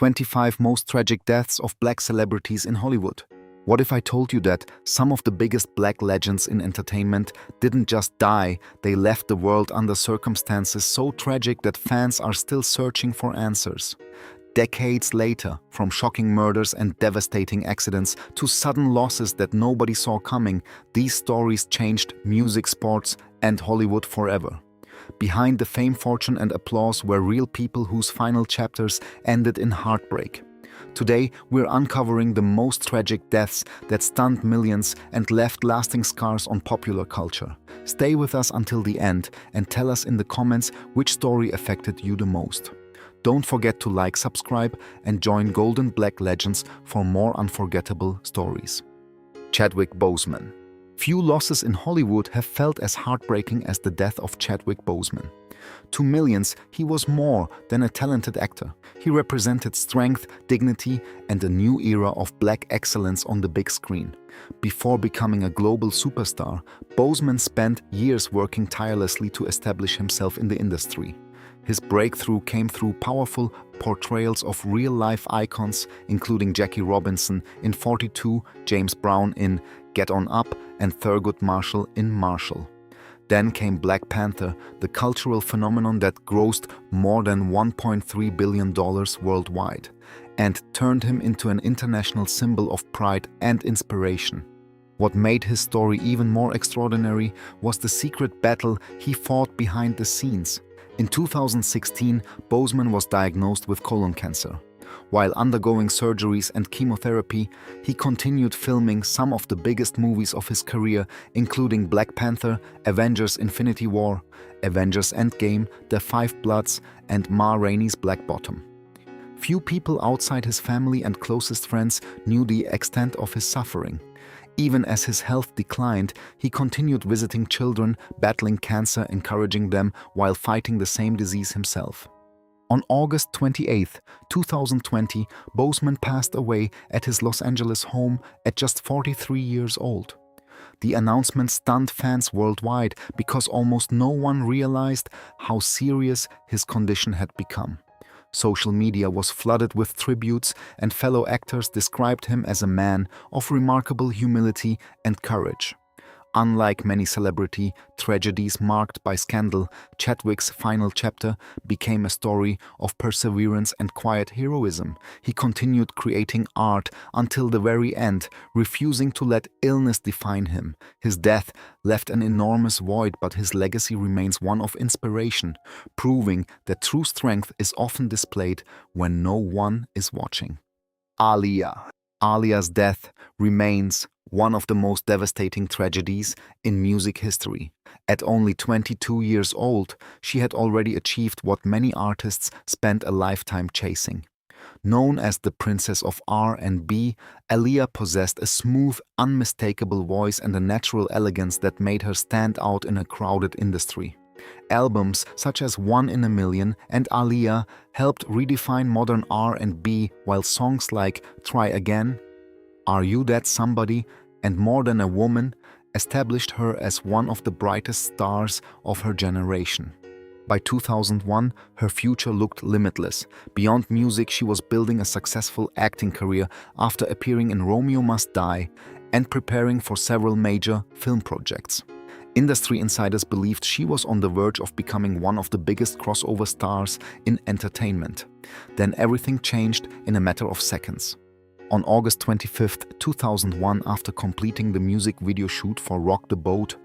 25 most tragic deaths of black celebrities in Hollywood. What if I told you that some of the biggest black legends in entertainment didn't just die, they left the world under circumstances so tragic that fans are still searching for answers? Decades later, from shocking murders and devastating accidents to sudden losses that nobody saw coming, these stories changed music, sports, and Hollywood forever. Behind the fame, fortune, and applause were real people whose final chapters ended in heartbreak. Today, we're uncovering the most tragic deaths that stunned millions and left lasting scars on popular culture. Stay with us until the end and tell us in the comments which story affected you the most. Don't forget to like, subscribe, and join Golden Black Legends for more unforgettable stories. Chadwick Boseman. Few losses in Hollywood have felt as heartbreaking as the death of Chadwick Boseman. To millions, he was more than a talented actor. He represented strength, dignity, and a new era of black excellence on the big screen. Before becoming a global superstar, Boseman spent years working tirelessly to establish himself in the industry. His breakthrough came through powerful portrayals of real-life icons, including Jackie Robinson in 42, James Brown in Get On Up, and Thurgood Marshall in Marshall. Then came Black Panther, the cultural phenomenon that grossed more than $1.3 billion worldwide, and turned him into an international symbol of pride and inspiration. What made his story even more extraordinary was the secret battle he fought behind the scenes. In 2016, Boseman was diagnosed with colon cancer. While undergoing surgeries and chemotherapy, he continued filming some of the biggest movies of his career, including Black Panther, Avengers: Infinity War, Avengers: Endgame, The Five Bloods, and Ma Rainey's Black Bottom. Few people outside his family and closest friends knew the extent of his suffering. Even as his health declined, he continued visiting children battling cancer, encouraging them while fighting the same disease himself. On August 28, 2020, Boseman passed away at his Los Angeles home at just 43 years old. The announcement stunned fans worldwide because almost no one realized how serious his condition had become. Social media was flooded with tributes, and fellow actors described him as a man of remarkable humility and courage. Unlike many celebrity tragedies marked by scandal, Chadwick's final chapter became a story of perseverance and quiet heroism. He continued creating art until the very end, refusing to let illness define him. His death left an enormous void, but his legacy remains one of inspiration, proving that true strength is often displayed when no one is watching. Aaliyah. Aaliyah's death remains one of the most devastating tragedies in music history. At only 22 years old, she had already achieved what many artists spent a lifetime chasing. Known as the Princess of R&B, Aaliyah possessed a smooth, unmistakable voice and a natural elegance that made her stand out in a crowded industry. Albums such as One in a Million and Aaliyah helped redefine modern R&B, while songs like Try Again, Are You That Somebody, and More Than a Woman established her as one of the brightest stars of her generation. By 2001, her future looked limitless. Beyond music, she was building a successful acting career after appearing in Romeo Must Die and preparing for several major film projects. Industry insiders believed she was on the verge of becoming one of the biggest crossover stars in entertainment. Then everything changed in a matter of seconds. On August 25, 2001, after completing the music video shoot for Rock the Boat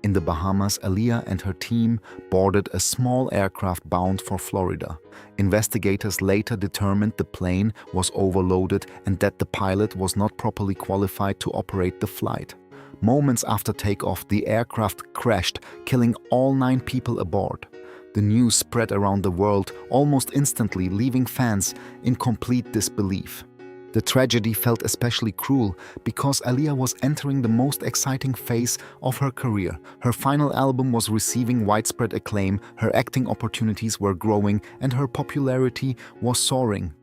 in the Bahamas, Aaliyah and her team boarded a small aircraft bound for Florida. Investigators later determined the plane was overloaded and that the pilot was not properly qualified to operate the flight. Moments after takeoff, the aircraft crashed, killing all 9 people aboard. The news spread around the world almost instantly, leaving fans in complete disbelief. The tragedy felt especially cruel because Aaliyah was entering the most exciting phase of her career. Her final album was receiving widespread acclaim, her acting opportunities were growing, and her popularity was soaring.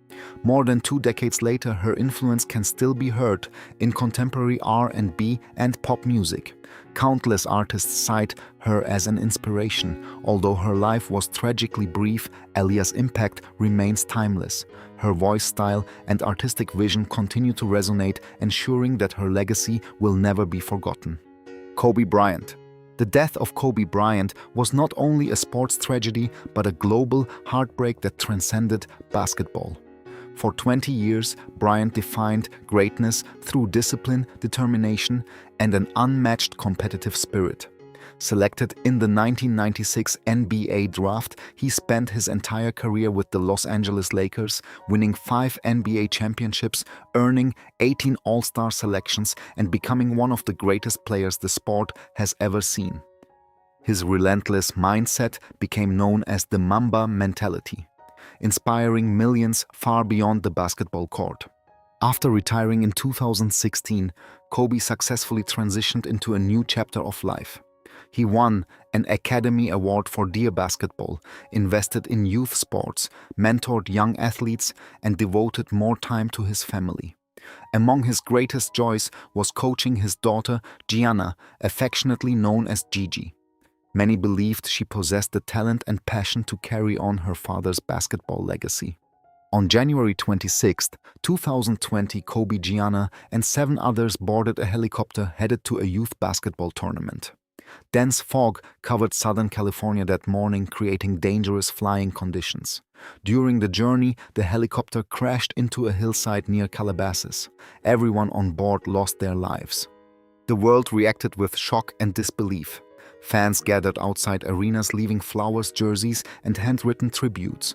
More than 2 decades later, her influence can still be heard in contemporary R&B and pop music. Countless artists cite her as an inspiration. Although her life was tragically brief, Alia's impact remains timeless. Her voice style and artistic vision continue to resonate, ensuring that her legacy will never be forgotten. Kobe Bryant. The death of Kobe Bryant was not only a sports tragedy, but a global heartbreak that transcended basketball. For 20 years, Bryant defined greatness through discipline, determination, and an unmatched competitive spirit. Selected in the 1996 NBA draft, he spent his entire career with the Los Angeles Lakers, winning 5 NBA championships, earning 18 All-Star selections, and becoming one of the greatest players the sport has ever seen. His relentless mindset became known as the Mamba mentality, inspiring millions far beyond the basketball court. After retiring in 2016, Kobe successfully transitioned into a new chapter of life. He won an Academy Award for Dear Basketball, invested in youth sports, mentored young athletes, and devoted more time to his family. Among his greatest joys was coaching his daughter, Gianna, affectionately known as Gigi. Many believed she possessed the talent and passion to carry on her father's basketball legacy. On January 26, 2020, Kobe, Gianna, and 7 others boarded a helicopter headed to a youth basketball tournament. Dense fog covered Southern California that morning, creating dangerous flying conditions. During the journey, the helicopter crashed into a hillside near Calabasas. Everyone on board lost their lives. The world reacted with shock and disbelief. Fans gathered outside arenas, leaving flowers, jerseys, and handwritten tributes.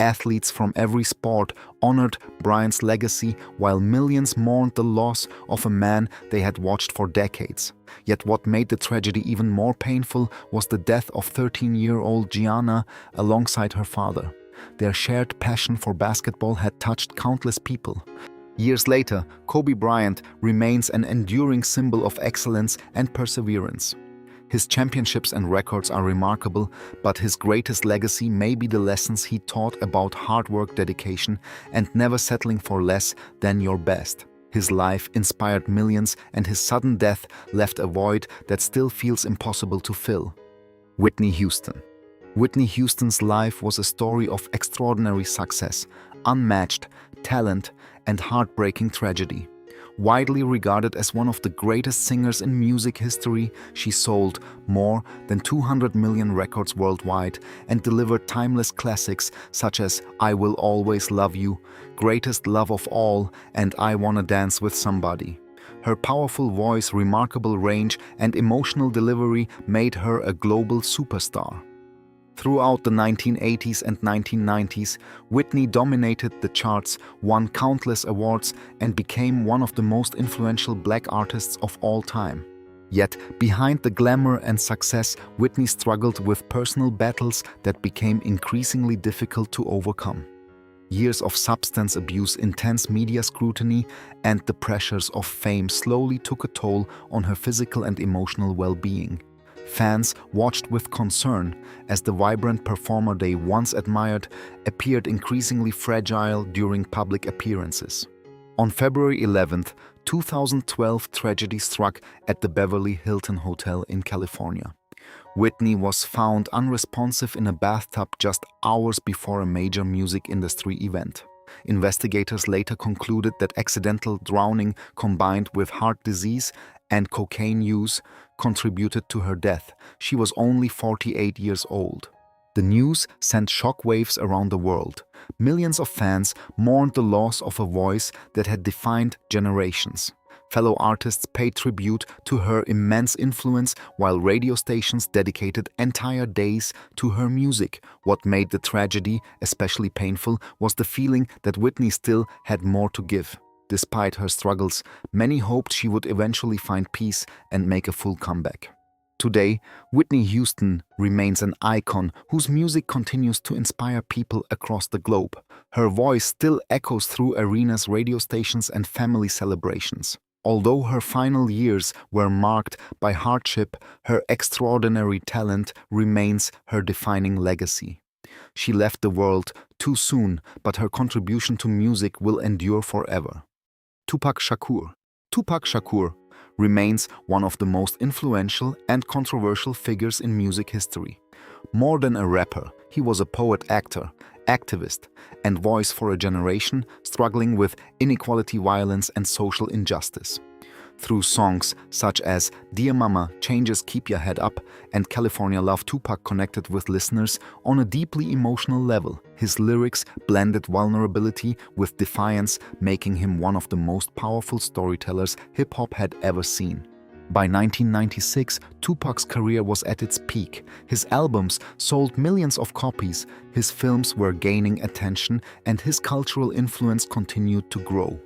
Athletes from every sport honored Bryant's legacy, while millions mourned the loss of a man they had watched for decades. Yet what made the tragedy even more painful was the death of 13-year-old Gianna alongside her father. Their shared passion for basketball had touched countless people. Years later, Kobe Bryant remains an enduring symbol of excellence and perseverance. His championships and records are remarkable, but his greatest legacy may be the lessons he taught about hard work, dedication, and never settling for less than your best. His life inspired millions, and his sudden death left a void that still feels impossible to fill. Whitney Houston. Whitney Houston's life was a story of extraordinary success, unmatched talent, and heartbreaking tragedy. Widely regarded as one of the greatest singers in music history, she sold more than 200 million records worldwide and delivered timeless classics such as I Will Always Love You, Greatest Love of All, and I Wanna Dance with Somebody. Her powerful voice, remarkable range, and emotional delivery made her a global superstar. Throughout the 1980s and 1990s, Whitney dominated the charts, won countless awards, and became one of the most influential Black artists of all time. Yet, behind the glamour and success, Whitney struggled with personal battles that became increasingly difficult to overcome. Years of substance abuse, intense media scrutiny, and the pressures of fame slowly took a toll on her physical and emotional well-being. Fans watched with concern as the vibrant performer they once admired appeared increasingly fragile during public appearances. On February 11, 2012, tragedy struck at the Beverly Hilton Hotel in California. Whitney was found unresponsive in a bathtub just hours before a major music industry event. Investigators later concluded that accidental drowning combined with heart disease and cocaine use contributed to her death. She was only 48 years old. The news sent shockwaves around the world. Millions of fans mourned the loss of a voice that had defined generations. Fellow artists paid tribute to her immense influence, while radio stations dedicated entire days to her music. What made the tragedy especially painful was the feeling that Whitney still had more to give. Despite her struggles, many hoped she would eventually find peace and make a full comeback. Today, Whitney Houston remains an icon whose music continues to inspire people across the globe. Her voice still echoes through arenas, radio stations, and family celebrations. Although her final years were marked by hardship, her extraordinary talent remains her defining legacy. She left the world too soon, but her contribution to music will endure forever. Tupac Shakur. Tupac Shakur, remains one of the most influential and controversial figures in music history. More than a rapper, he was a poet-actor, activist, and voice for a generation struggling with inequality, violence, and social injustice. Through songs such as Dear Mama, Changes Keep Your Head Up, and California Love, Tupac connected with listeners on a deeply emotional level. His lyrics blended vulnerability with defiance, making him one of the most powerful storytellers hip-hop had ever seen. By 1996, Tupac's career was at its peak. His albums sold millions of copies, his films were gaining attention, and his cultural influence continued to grow.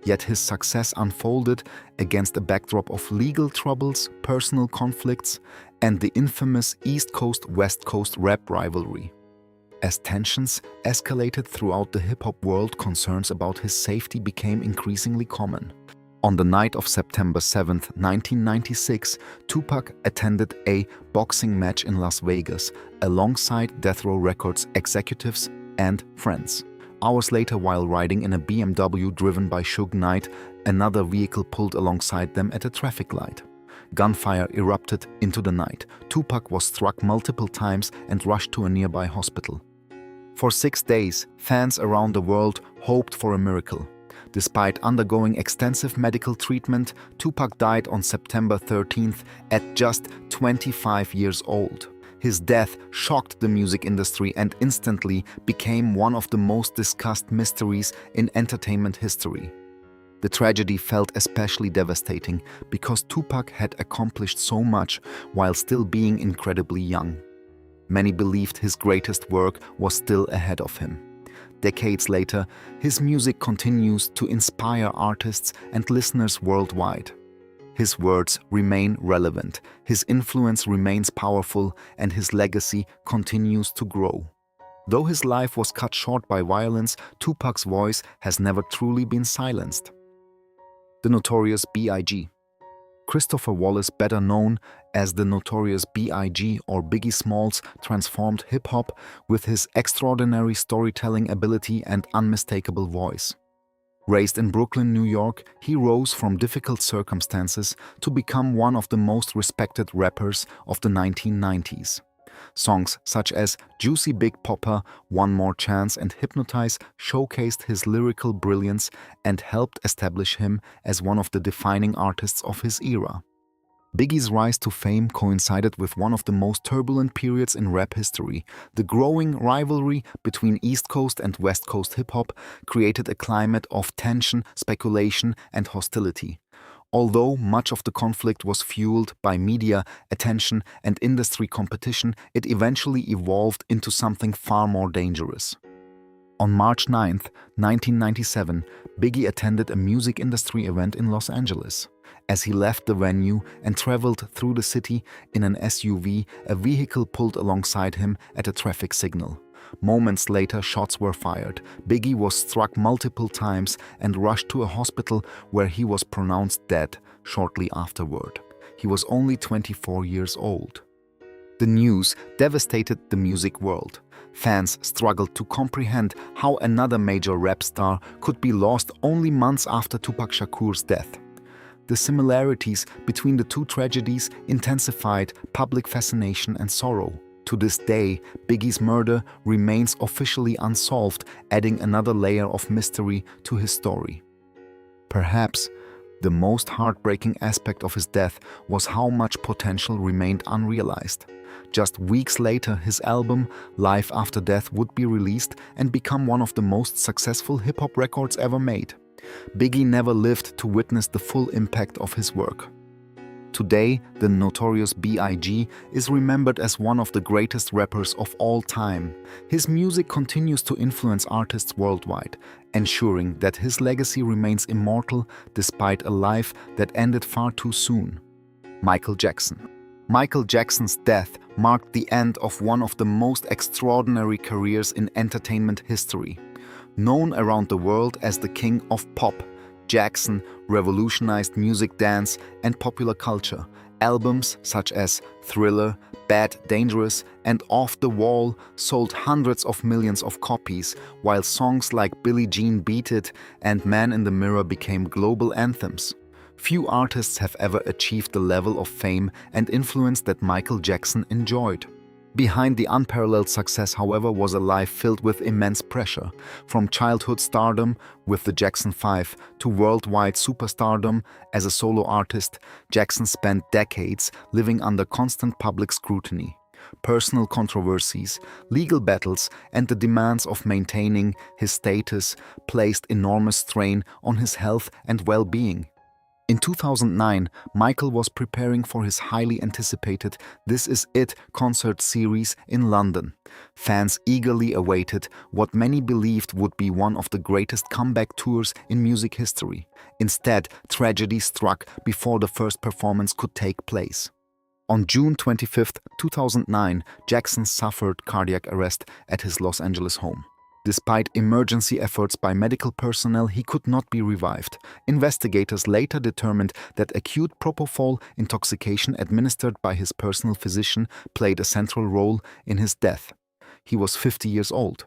Yet his success unfolded against a backdrop of legal troubles, personal conflicts, and the infamous East Coast-West Coast rap rivalry. As tensions escalated throughout the hip-hop world, concerns about his safety became increasingly common. On the night of September 7, 1996, Tupac attended a boxing match in Las Vegas alongside Death Row Records executives and friends. Hours later, while riding in a BMW driven by Suge Knight, another vehicle pulled alongside them at a traffic light. Gunfire erupted into the night. Tupac was struck multiple times and rushed to a nearby hospital. For 6 days, fans around the world hoped for a miracle. Despite undergoing extensive medical treatment, Tupac died on September 13th at just 25 years old. His death shocked the music industry and instantly became one of the most discussed mysteries in entertainment history. The tragedy felt especially devastating because Tupac had accomplished so much while still being incredibly young. Many believed his greatest work was still ahead of him. Decades later, his music continues to inspire artists and listeners worldwide. His words remain relevant, his influence remains powerful, and his legacy continues to grow. Though his life was cut short by violence, Tupac's voice has never truly been silenced. The Notorious B.I.G. Christopher Wallace, better known as the Notorious B.I.G. or Biggie Smalls, transformed hip-hop with his extraordinary storytelling ability and unmistakable voice. Raised in Brooklyn, New York, he rose from difficult circumstances to become one of the most respected rappers of the 1990s. Songs such as Juicy Big Poppa, One More Chance, and Hypnotize showcased his lyrical brilliance and helped establish him as one of the defining artists of his era. Biggie's rise to fame coincided with one of the most turbulent periods in rap history. The growing rivalry between East Coast and West Coast hip-hop created a climate of tension, speculation, and hostility. Although much of the conflict was fueled by media attention and industry competition, it eventually evolved into something far more dangerous. On March 9, 1997, Biggie attended a music industry event in Los Angeles. As he left the venue and traveled through the city in an SUV, a vehicle pulled alongside him at a traffic signal. Moments later, shots were fired. Biggie was struck multiple times and rushed to a hospital where he was pronounced dead shortly afterward. He was only 24 years old. The news devastated the music world. Fans struggled to comprehend how another major rap star could be lost only months after Tupac Shakur's death. The similarities between the two tragedies intensified public fascination and sorrow. To this day, Biggie's murder remains officially unsolved, adding another layer of mystery to his story. Perhaps the most heartbreaking aspect of his death was how much potential remained unrealized. Just weeks later, his album, Life After Death, would be released and become one of the most successful hip-hop records ever made. Biggie never lived to witness the full impact of his work. Today, the Notorious B.I.G. is remembered as one of the greatest rappers of all time. His music continues to influence artists worldwide, ensuring that his legacy remains immortal despite a life that ended far too soon. Michael Jackson. Michael Jackson's death marked the end of one of the most extraordinary careers in entertainment history. Known around the world as the King of Pop, Jackson revolutionized music, dance, and popular culture. Albums such as Thriller, Bad, Dangerous, and Off the Wall sold hundreds of millions of copies, while songs like Billie Jean Beat It and Man in the Mirror became global anthems. Few artists have ever achieved the level of fame and influence that Michael Jackson enjoyed. Behind the unparalleled success, however, was a life filled with immense pressure. From childhood stardom with the Jackson 5 to worldwide superstardom as a solo artist, Jackson spent decades living under constant public scrutiny. Personal controversies, legal battles, and the demands of maintaining his status placed enormous strain on his health and well-being. In 2009, Michael was preparing for his highly anticipated This Is It concert series in London. Fans eagerly awaited what many believed would be one of the greatest comeback tours in music history. Instead, tragedy struck before the first performance could take place. On June 25, 2009, Jackson suffered cardiac arrest at his Los Angeles home. Despite emergency efforts by medical personnel, he could not be revived. Investigators later determined that acute propofol intoxication administered by his personal physician played a central role in his death. He was 50 years old.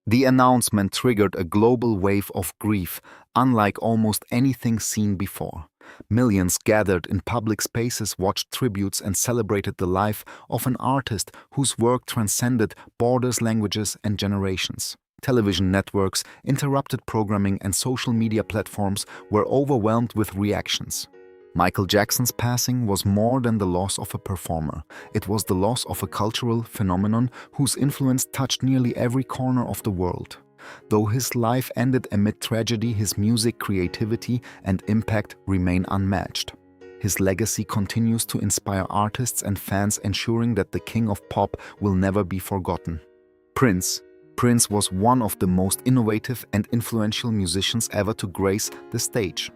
The announcement triggered a global wave of grief, unlike almost anything seen before. Millions gathered in public spaces, watched tributes, and celebrated the life of an artist whose work transcended borders, languages, and generations. Television networks, interrupted programming, and social media platforms were overwhelmed with reactions. Michael Jackson's passing was more than the loss of a performer. It was the loss of a cultural phenomenon whose influence touched nearly every corner of the world. Though his life ended amid tragedy, his music, creativity, and impact remain unmatched. His legacy continues to inspire artists and fans, ensuring that the king of pop will never be forgotten. Prince was one of the most innovative and influential musicians ever to grace the stage.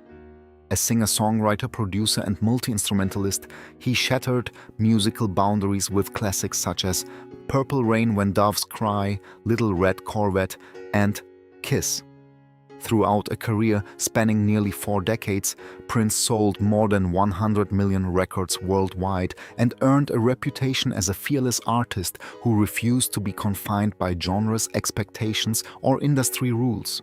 A singer-songwriter, producer, and multi-instrumentalist, he shattered musical boundaries with classics such as Purple Rain, When Doves Cry, Little Red Corvette, and Kiss. Throughout a career spanning nearly 4 decades, Prince sold more than 100 million records worldwide and earned a reputation as a fearless artist who refused to be confined by genres, expectations, or industry rules.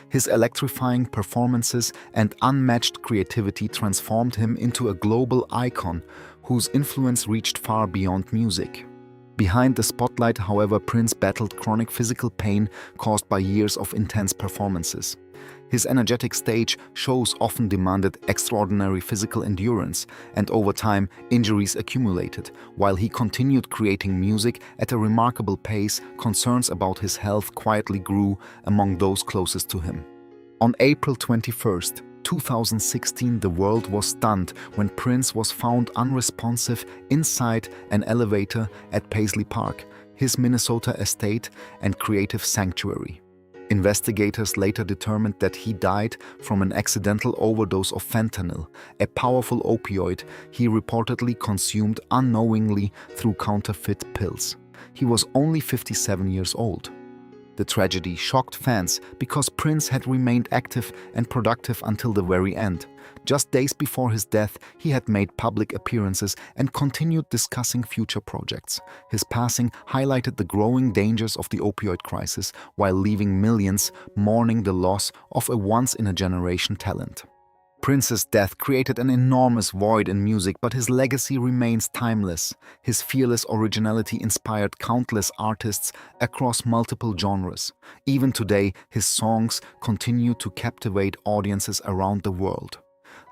His electrifying performances and unmatched creativity transformed him into a global icon whose influence reached far beyond music. Behind the spotlight, however, Prince battled chronic physical pain caused by years of intense performances. His energetic stage shows often demanded extraordinary physical endurance, and over time, injuries accumulated. While he continued creating music at a remarkable pace, concerns about his health quietly grew among those closest to him. On April 21, 2016, the world was stunned when Prince was found unresponsive inside an elevator at Paisley Park, his Minnesota estate and creative sanctuary. Investigators later determined that he died from an accidental overdose of fentanyl, a powerful opioid he reportedly consumed unknowingly through counterfeit pills. He was only 57 years old. The tragedy shocked fans because Prince had remained active and productive until the very end. Just days before his death, he had made public appearances and continued discussing future projects. His passing highlighted the growing dangers of the opioid crisis while leaving millions mourning the loss of a once-in-a-generation talent. Prince's death created an enormous void in music, but his legacy remains timeless. His fearless originality inspired countless artists across multiple genres. Even today, his songs continue to captivate audiences around the world.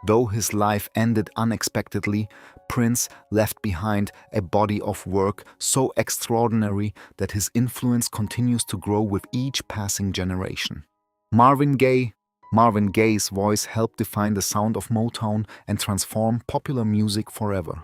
Though his life ended unexpectedly, Prince left behind a body of work so extraordinary that his influence continues to grow with each passing generation. Marvin Gaye's voice helped define the sound of Motown and transform popular music forever.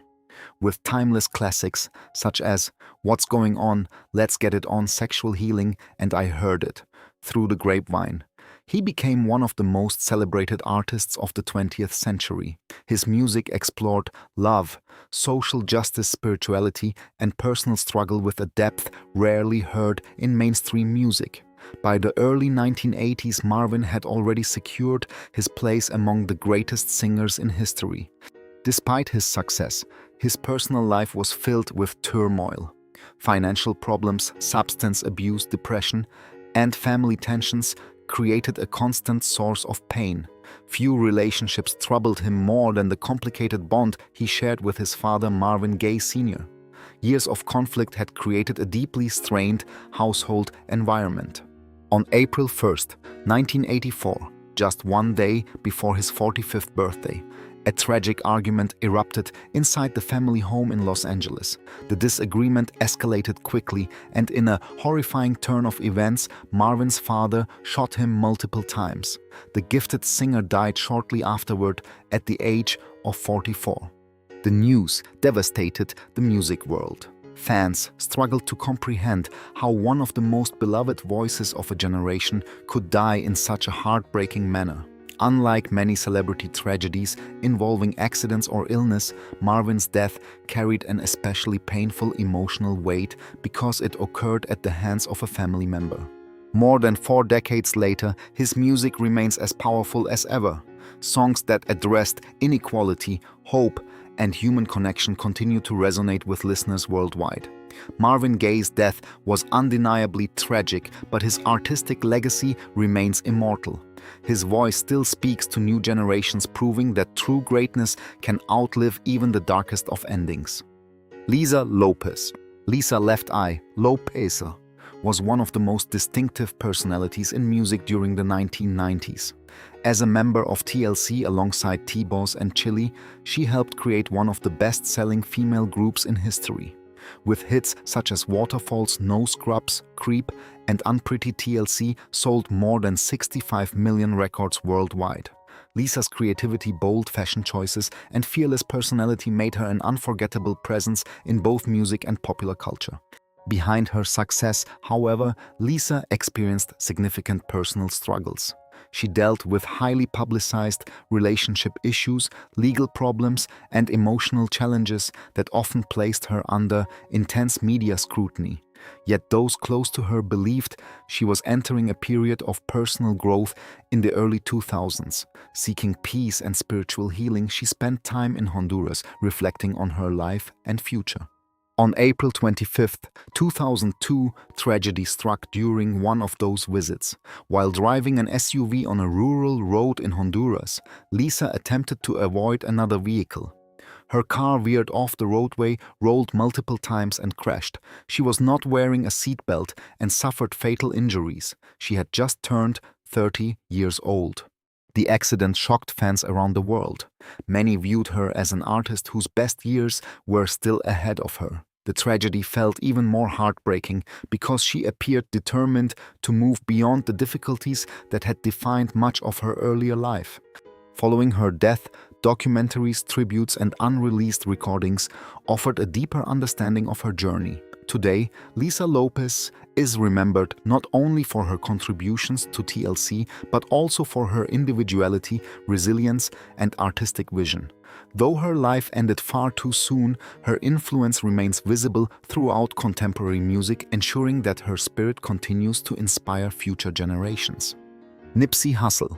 With timeless classics such as What's Going On, Let's Get It On, Sexual Healing, and I Heard It Through the Grapevine, he became one of the most celebrated artists of the 20th century. His music explored love, social justice, spirituality, and personal struggle with a depth rarely heard in mainstream music. By the early 1980s, Marvin had already secured his place among the greatest singers in history. Despite his success, his personal life was filled with turmoil. Financial problems, substance abuse, depression, and family tensions created a constant source of pain. Few relationships troubled him more than the complicated bond he shared with his father, Marvin Gaye Sr. Years of conflict had created a deeply strained household environment. On April 1st, 1984, just one day before his 45th birthday, a tragic argument erupted inside the family home in Los Angeles. The disagreement escalated quickly, and in a horrifying turn of events, Marvin's father shot him multiple times. The gifted singer died shortly afterward at the age of 44. The news devastated the music world. Fans struggled to comprehend how one of the most beloved voices of a generation could die in such a heartbreaking manner. Unlike many celebrity tragedies involving accidents or illness, Marvin's death carried an especially painful emotional weight because it occurred at the hands of a family member. More than 4 decades later, his music remains as powerful as ever. Songs that addressed inequality, hope, and human connection continue to resonate with listeners worldwide. Marvin Gaye's death was undeniably tragic, but his artistic legacy remains immortal. His voice still speaks to new generations, proving that true greatness can outlive even the darkest of endings. Lisa Lopez, Lisa Left Eye Lopez, was one of the most distinctive personalities in music during the 1990s. As a member of TLC alongside T-Boz and Chili, she helped create one of the best-selling female groups in history. With hits such as Waterfalls, No Scrubs, Creep, and Unpretty, TLC sold more than 65 million records worldwide. Lisa's creativity, bold fashion choices, and fearless personality made her an unforgettable presence in both music and popular culture. Behind her success, however, Lisa experienced significant personal struggles. She dealt with highly publicized relationship issues, legal problems, and emotional challenges that often placed her under intense media scrutiny. Yet those close to her believed she was entering a period of personal growth in the early 2000s. Seeking peace and spiritual healing, she spent time in Honduras, reflecting on her life and future. On April 25, 2002, tragedy struck during one of those visits. While driving an SUV on a rural road in Honduras, Lisa attempted to avoid another vehicle. Her car veered off the roadway, rolled multiple times, and crashed. She was not wearing a seatbelt and suffered fatal injuries. She had just turned 30 years old. The accident shocked fans around the world. Many viewed her as an artist whose best years were still ahead of her. The tragedy felt even more heartbreaking because she appeared determined to move beyond the difficulties that had defined much of her earlier life. Following her death, documentaries, tributes, and unreleased recordings offered a deeper understanding of her journey. Today, Lisa Lopez is remembered not only for her contributions to TLC, but also for her individuality, resilience, and artistic vision. Though her life ended far too soon, her influence remains visible throughout contemporary music, ensuring that her spirit continues to inspire future generations. Nipsey Hussle.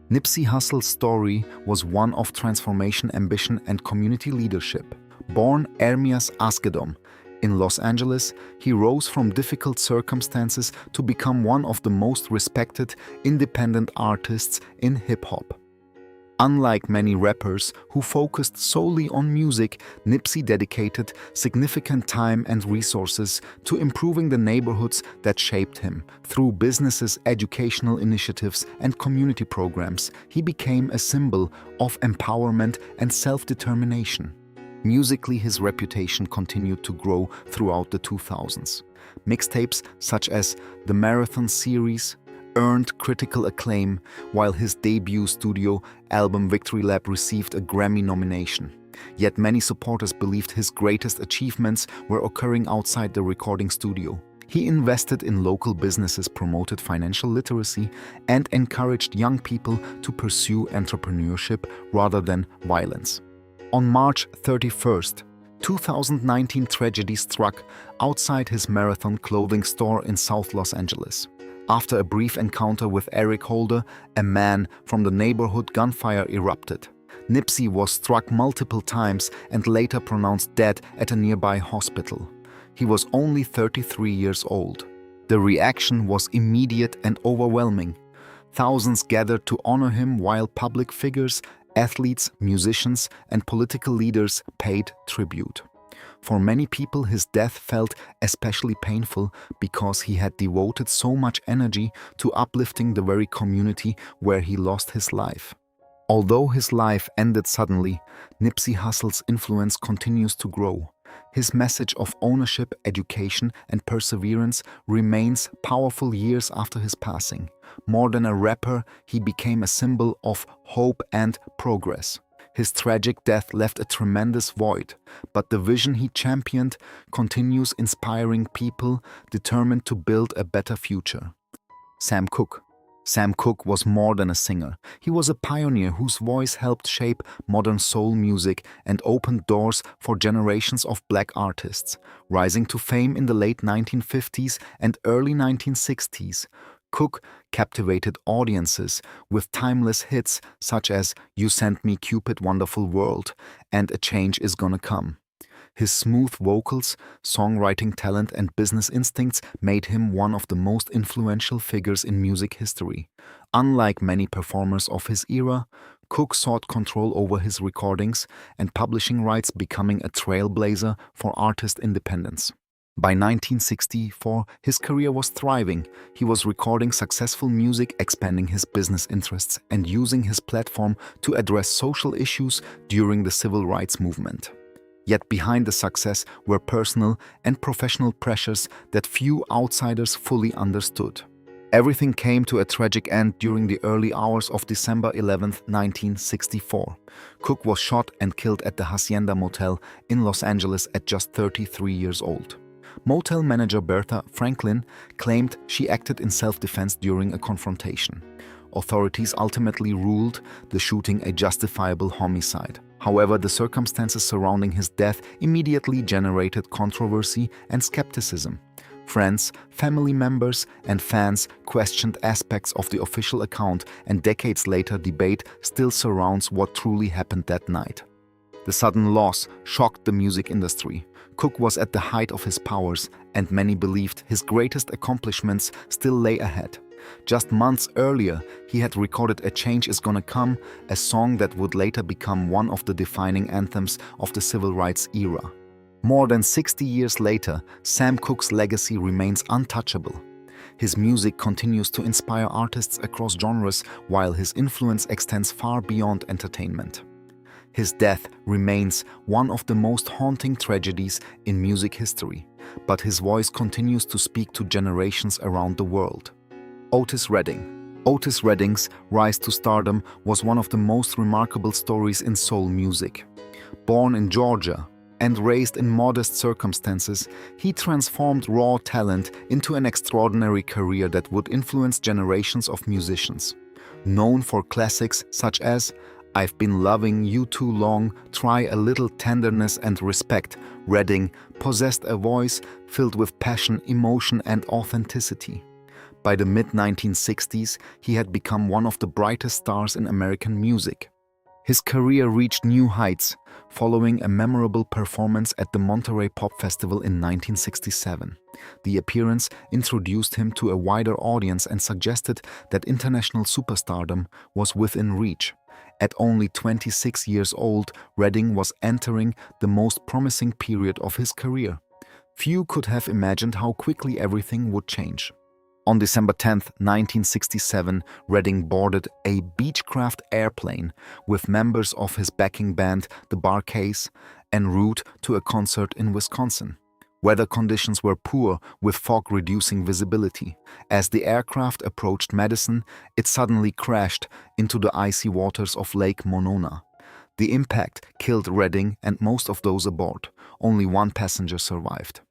Nipsey Hussle's story was one of transformation, ambition, and community leadership. Born Ermias Askedom in Los Angeles, he rose from difficult circumstances to become one of the most respected independent artists in hip-hop. Unlike many rappers who focused solely on music, Nipsey dedicated significant time and resources to improving the neighborhoods that shaped him. Through businesses, educational initiatives, and community programs, he became a symbol of empowerment and self-determination. Musically, his reputation continued to grow throughout the 2000s. Mixtapes such as the Marathon series earned critical acclaim, while his debut studio album Victory Lap received a Grammy nomination. Yet many supporters believed his greatest achievements were occurring outside the recording studio. He invested in local businesses, promoted financial literacy, and encouraged young people to pursue entrepreneurship rather than violence. On March 31st, 2019, tragedy struck outside his Marathon clothing store in South Los Angeles. After a brief encounter with Eric Holder, a man from the neighborhood, gunfire erupted. Nipsey was struck multiple times and later pronounced dead at a nearby hospital. He was only 33 years old. The reaction was immediate and overwhelming. Thousands gathered to honor him while public figures, athletes, musicians, and political leaders paid tribute. For many people, his death felt especially painful because he had devoted so much energy to uplifting the very community where he lost his life. Although his life ended suddenly, Nipsey Hussle's influence continues to grow. His message of ownership, education, and perseverance remains powerful years after his passing. More than a rapper, he became a symbol of hope and progress. His tragic death left a tremendous void, but the vision he championed continues inspiring people determined to build a better future. Sam Cooke. Sam Cooke was more than a singer. He was a pioneer whose voice helped shape modern soul music and opened doors for generations of black artists. Rising to fame in the late 1950s and early 1960s, Cooke captivated audiences with timeless hits such as You Sent Me Cupid Wonderful World and A Change Is Gonna Come. His smooth vocals, songwriting talent, and business instincts made him one of the most influential figures in music history. Unlike many performers of his era, Cooke sought control over his recordings and publishing rights, becoming a trailblazer for artist independence. By 1964, his career was thriving. He was recording successful music, expanding his business interests, and using his platform to address social issues during the civil rights movement. Yet behind the success were personal and professional pressures that few outsiders fully understood. Everything came to a tragic end during the early hours of December 11, 1964. Cooke was shot and killed at the Hacienda Motel in Los Angeles at just 33 years old. Motel manager Bertha Franklin claimed she acted in self-defense during a confrontation. Authorities ultimately ruled the shooting a justifiable homicide. However, the circumstances surrounding his death immediately generated controversy and skepticism. Friends, family members, and fans questioned aspects of the official account, and decades later, debate still surrounds what truly happened that night. The sudden loss shocked the music industry. Cooke was at the height of his powers, and many believed his greatest accomplishments still lay ahead. Just months earlier, he had recorded A Change Is Gonna Come, a song that would later become one of the defining anthems of the civil rights era. More than 60 years later, Sam Cooke's legacy remains untouchable. His music continues to inspire artists across genres, while his influence extends far beyond entertainment. His death remains one of the most haunting tragedies in music history, but his voice continues to speak to generations around the world. Otis Redding. Otis Redding's rise to stardom was one of the most remarkable stories in soul music. Born in Georgia and raised in modest circumstances, he transformed raw talent into an extraordinary career that would influence generations of musicians. Known for classics such as I've Been Loving You Too Long, Try a Little Tenderness and Respect, Redding possessed a voice filled with passion, emotion, and authenticity. By the mid-1960s, he had become one of the brightest stars in American music. His career reached new heights following a memorable performance at the Monterey Pop Festival in 1967. The appearance introduced him to a wider audience and suggested that international superstardom was within reach. At only 26 years old, Redding was entering the most promising period of his career. Few could have imagined how quickly everything would change. On December 10, 1967, Redding boarded a Beechcraft airplane with members of his backing band, the Bar-Kays, en route to a concert in Wisconsin. Weather conditions were poor, with fog reducing visibility. As the aircraft approached Madison, it suddenly crashed into the icy waters of Lake Monona. The impact killed Redding and most of those aboard. Only one passenger survived.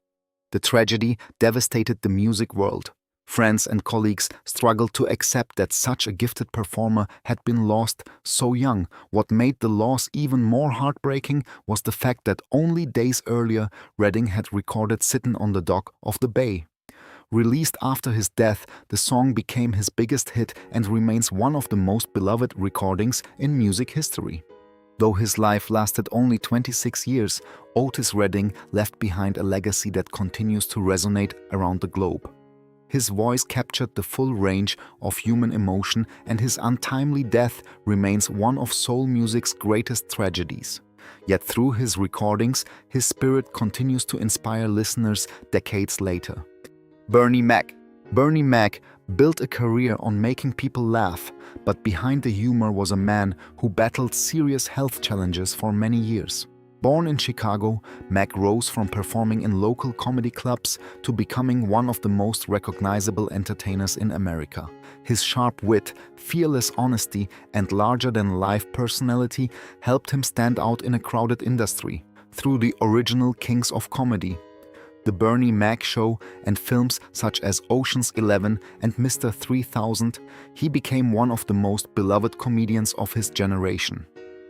The tragedy devastated the music world. Friends and colleagues struggled to accept that such a gifted performer had been lost so young. What made the loss even more heartbreaking was the fact that only days earlier, Redding had recorded Sittin' on the Dock of the Bay. Released after his death, the song became his biggest hit and remains one of the most beloved recordings in music history. Though his life lasted only 26 years, Otis Redding left behind a legacy that continues to resonate around the globe. His voice captured the full range of human emotion, and his untimely death remains one of soul music's greatest tragedies. Yet through his recordings, his spirit continues to inspire listeners decades later. Bernie Mac. Bernie Mac built a career on making people laugh, but behind the humor was a man who battled serious health challenges for many years. Born in Chicago, Mac rose from performing in local comedy clubs to becoming one of the most recognizable entertainers in America. His sharp wit, fearless honesty, and larger-than-life personality helped him stand out in a crowded industry. Through the original Kings of Comedy, The Bernie Mac Show, and films such as Ocean's 11 and Mr. 3000, he became one of the most beloved comedians of his generation.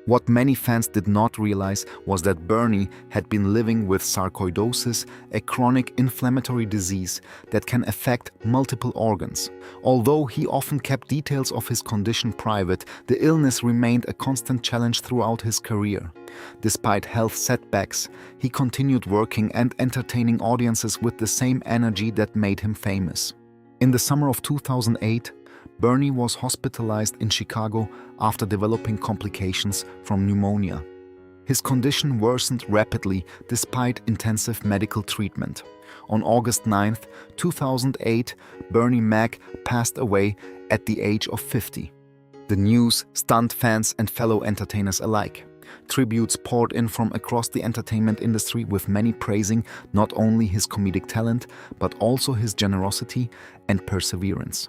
What many fans did not realize was that Bernie had been living with sarcoidosis, a chronic inflammatory disease that can affect multiple organs. Although he often kept details of his condition private, the illness remained a constant challenge throughout his career. Despite health setbacks, he continued working and entertaining audiences with the same energy that made him famous. In the summer of 2008, Bernie was hospitalized in Chicago after developing complications from pneumonia. His condition worsened rapidly despite intensive medical treatment. On August 9, 2008, Bernie Mac passed away at the age of 50. The news stunned fans and fellow entertainers alike. Tributes poured in from across the entertainment industry, with many praising not only his comedic talent, but also his generosity and perseverance.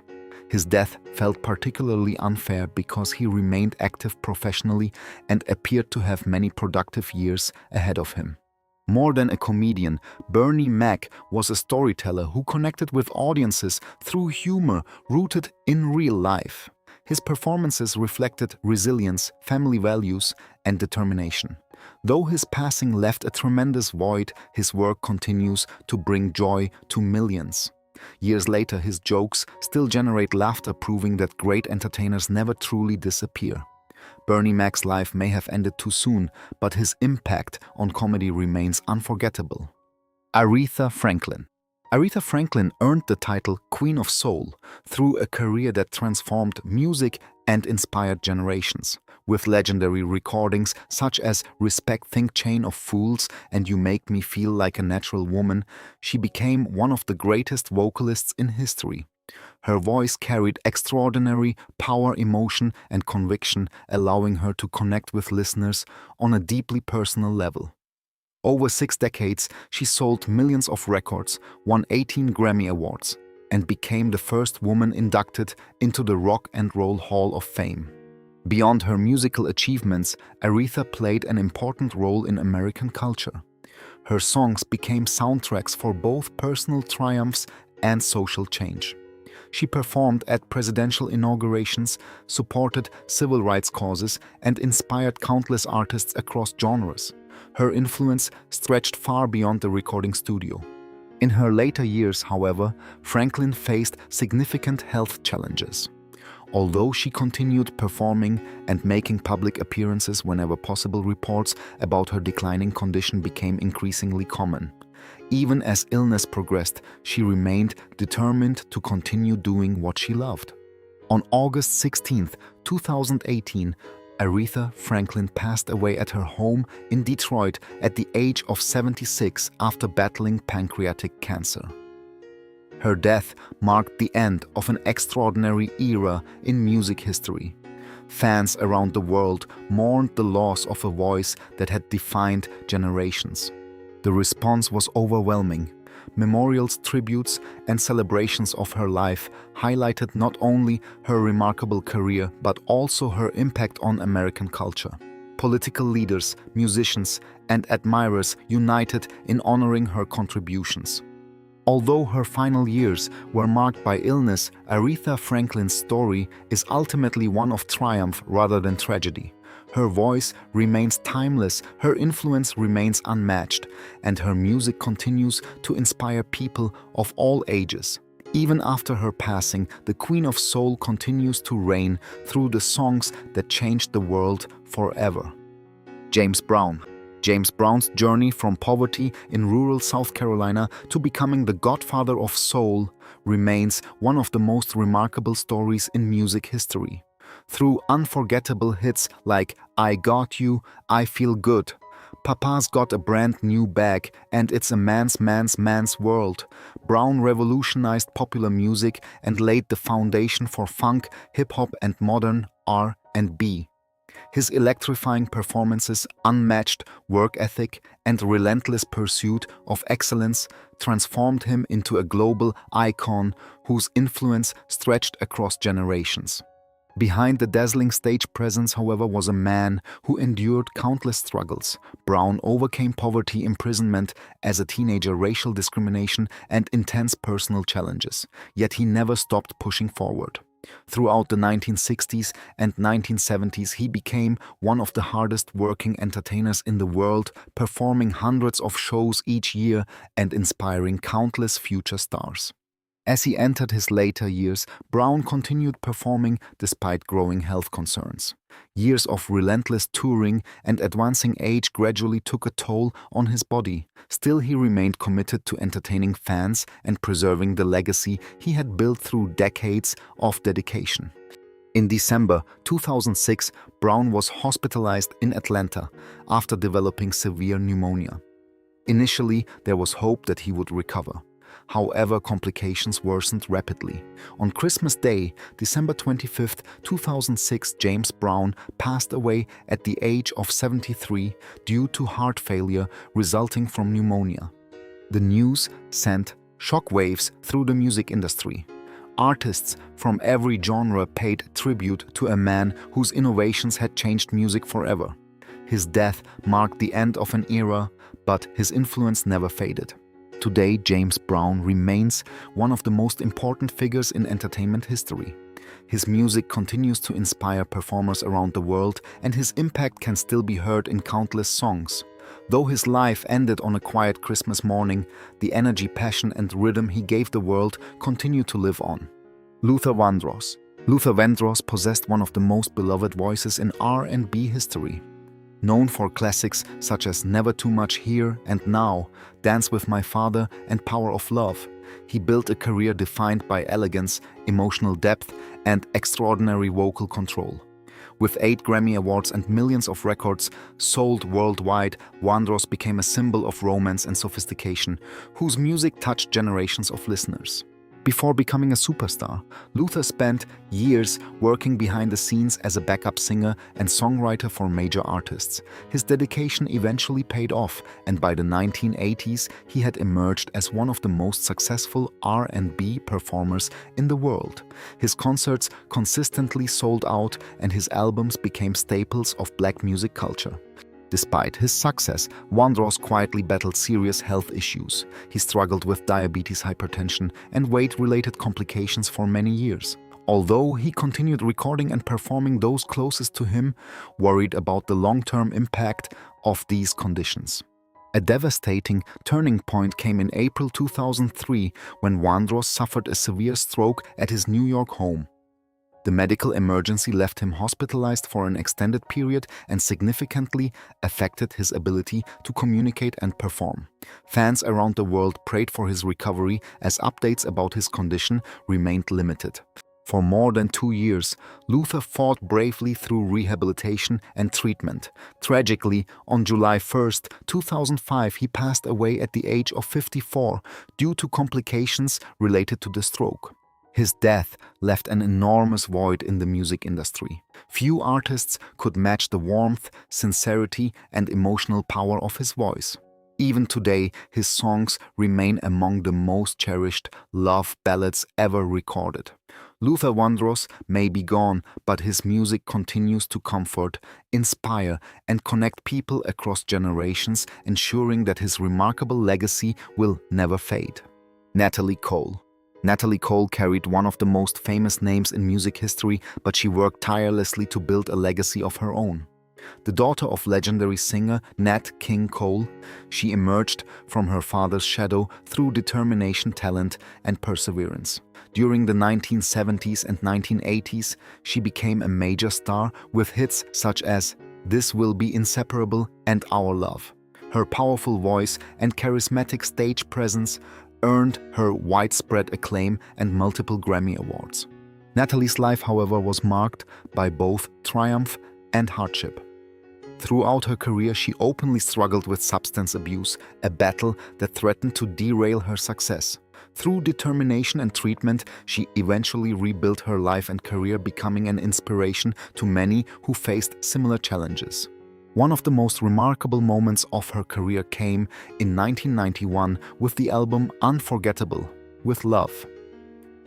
His death felt particularly unfair because he remained active professionally and appeared to have many productive years ahead of him. More than a comedian, Bernie Mac was a storyteller who connected with audiences through humor rooted in real life. His performances reflected resilience, family values, and determination. Though his passing left a tremendous void, his work continues to bring joy to millions. Years later, his jokes still generate laughter, proving that great entertainers never truly disappear. Bernie Mac's life may have ended too soon, but his impact on comedy remains unforgettable. Aretha Franklin. Aretha Franklin earned the title Queen of Soul through a career that transformed music and inspired generations. With legendary recordings such as Respect Think Chain of Fools and You Make Me Feel Like a Natural Woman, she became one of the greatest vocalists in history. Her voice carried extraordinary power, emotion, and conviction, allowing her to connect with listeners on a deeply personal level. Over 6 decades, she sold millions of records, won 18 Grammy Awards, and became the first woman inducted into the Rock and Roll Hall of Fame. Beyond her musical achievements, Aretha played an important role in American culture. Her songs became soundtracks for both personal triumphs and social change. She performed at presidential inaugurations, supported civil rights causes, and inspired countless artists across genres. Her influence stretched far beyond the recording studio. In her later years, however, Franklin faced significant health challenges. Although she continued performing and making public appearances whenever possible, reports about her declining condition became increasingly common. Even as illness progressed, she remained determined to continue doing what she loved. On August 16, 2018, Aretha Franklin passed away at her home in Detroit at the age of 76 after battling pancreatic cancer. Her death marked the end of an extraordinary era in music history. Fans around the world mourned the loss of a voice that had defined generations. The response was overwhelming. Memorials, tributes, and celebrations of her life highlighted not only her remarkable career but also her impact on American culture. Political leaders, musicians, and admirers united in honoring her contributions. Although her final years were marked by illness, Aretha Franklin's story is ultimately one of triumph rather than tragedy. Her voice remains timeless, her influence remains unmatched, and her music continues to inspire people of all ages. Even after her passing, the Queen of Soul continues to reign through the songs that changed the world forever. James Brown. James Brown's journey from poverty in rural South Carolina to becoming the godfather of soul remains one of the most remarkable stories in music history. Through unforgettable hits like I Got You, I Feel Good, Papa's Got a Brand New Bag, and It's a Man's World, Brown revolutionized popular music and laid the foundation for funk, hip-hop and modern R&B. His electrifying performances, unmatched work ethic, and relentless pursuit of excellence transformed him into a global icon whose influence stretched across generations. Behind the dazzling stage presence, however, was a man who endured countless struggles. Brown overcame poverty, imprisonment as a teenager, racial discrimination, and intense personal challenges. Yet he never stopped pushing forward. Throughout the 1960s and 1970s, he became one of the hardest working entertainers in the world, performing hundreds of shows each year and inspiring countless future stars. As he entered his later years, Brown continued performing despite growing health concerns. Years of relentless touring and advancing age gradually took a toll on his body. Still, he remained committed to entertaining fans and preserving the legacy he had built through decades of dedication. In December 2006, Brown was hospitalized in Atlanta after developing severe pneumonia. Initially, there was hope that he would recover. However, complications worsened rapidly. On Christmas Day, December 25, 2006, James Brown passed away at the age of 73 due to heart failure resulting from pneumonia. The news sent shockwaves through the music industry. Artists from every genre paid tribute to a man whose innovations had changed music forever. His death marked the end of an era, but his influence never faded. Today, James Brown remains one of the most important figures in entertainment history. His music continues to inspire performers around the world, and his impact can still be heard in countless songs. Though his life ended on a quiet Christmas morning, the energy, passion, and rhythm he gave the world continue to live on. Luther Vandross. Luther Vandross possessed one of the most beloved voices in R&B history. Known for classics such as Never Too Much Here and Now, Dance with My Father, and Power of Love, he built a career defined by elegance, emotional depth, and extraordinary vocal control. With 8 Grammy Awards and millions of records sold worldwide, Vandross became a symbol of romance and sophistication, whose music touched generations of listeners. Before becoming a superstar, Luther spent years working behind the scenes as a backup singer and songwriter for major artists. His dedication eventually paid off, and by the 1980s, he had emerged as one of the most successful R&B performers in the world. His concerts consistently sold out, and his albums became staples of black music culture. Despite his success, Vandross quietly battled serious health issues. He struggled with diabetes, hypertension, and weight-related complications for many years. Although he continued recording and performing, those closest to him worried about the long-term impact of these conditions. A devastating turning point came in April 2003 when Vandross suffered a severe stroke at his New York home. The medical emergency left him hospitalized for an extended period and significantly affected his ability to communicate and perform. Fans around the world prayed for his recovery as updates about his condition remained limited. For more than 2 years, Luther fought bravely through rehabilitation and treatment. Tragically, on July 1, 2005, he passed away at the age of 54 due to complications related to the stroke. His death left an enormous void in the music industry. Few artists could match the warmth, sincerity, and emotional power of his voice. Even today, his songs remain among the most cherished love ballads ever recorded. Luther Vandross may be gone, but his music continues to comfort, inspire, and connect people across generations, ensuring that his remarkable legacy will never fade. Natalie Cole. Natalie Cole carried one of the most famous names in music history, but she worked tirelessly to build a legacy of her own. The daughter of legendary singer Nat King Cole, she emerged from her father's shadow through determination, talent, and perseverance. During the 1970s and 1980s, she became a major star with hits such as This Will Be Inseparable and Our Love. Her powerful voice and charismatic stage presence earned her widespread acclaim and multiple Grammy Awards. Natalie's life, however, was marked by both triumph and hardship. Throughout her career, she openly struggled with substance abuse, a battle that threatened to derail her success. Through determination and treatment, she eventually rebuilt her life and career, becoming an inspiration to many who faced similar challenges. One of the most remarkable moments of her career came in 1991 with the album Unforgettable, with Love.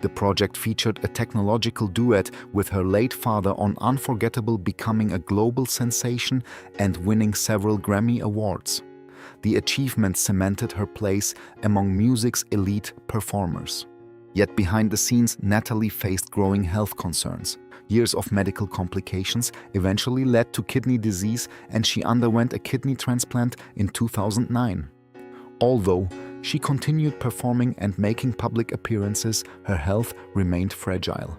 The project featured a technological duet with her late father on Unforgettable, becoming a global sensation and winning several Grammy Awards. The achievement cemented her place among music's elite performers. Yet behind the scenes, Natalie faced growing health concerns. Years of medical complications eventually led to kidney disease, and she underwent a kidney transplant in 2009. Although she continued performing and making public appearances, her health remained fragile.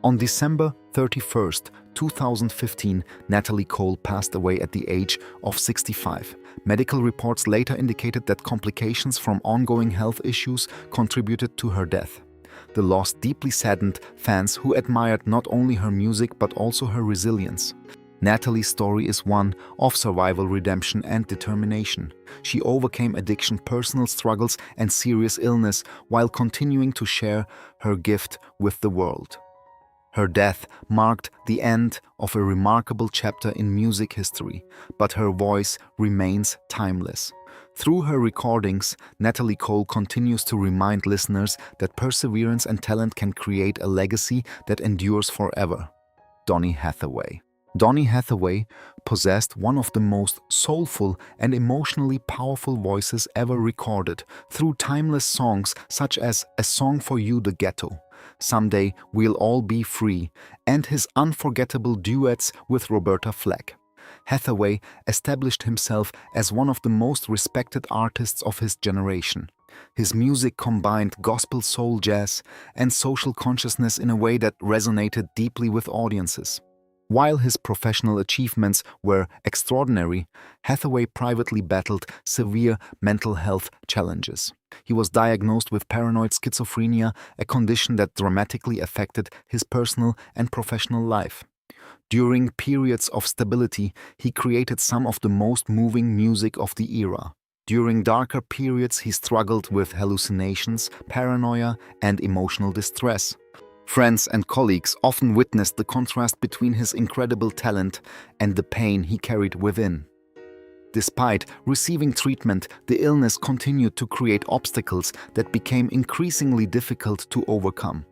On December 31, 2015, Natalie Cole passed away at the age of 65. Medical reports later indicated that complications from ongoing health issues contributed to her death. The loss deeply saddened fans who admired not only her music but also her resilience. Natalie's story is one of survival, redemption, and determination. She overcame addiction, personal struggles, and serious illness while continuing to share her gift with the world. Her death marked the end of a remarkable chapter in music history, but her voice remains timeless. Through her recordings, Natalie Cole continues to remind listeners that perseverance and talent can create a legacy that endures forever. Donny Hathaway. Donny Hathaway possessed one of the most soulful and emotionally powerful voices ever recorded through timeless songs such as A Song for You, The Ghetto, Someday We'll All Be Free, and his unforgettable duets with Roberta Flack. Hathaway established himself as one of the most respected artists of his generation. His music combined gospel, soul, jazz, and social consciousness in a way that resonated deeply with audiences. While his professional achievements were extraordinary, Hathaway privately battled severe mental health challenges. He was diagnosed with paranoid schizophrenia, a condition that dramatically affected his personal and professional life. During periods of stability, he created some of the most moving music of the era. During darker periods, he struggled with hallucinations, paranoia, and emotional distress. Friends and colleagues often witnessed the contrast between his incredible talent and the pain he carried within. Despite receiving treatment, the illness continued to create obstacles that became increasingly difficult to overcome.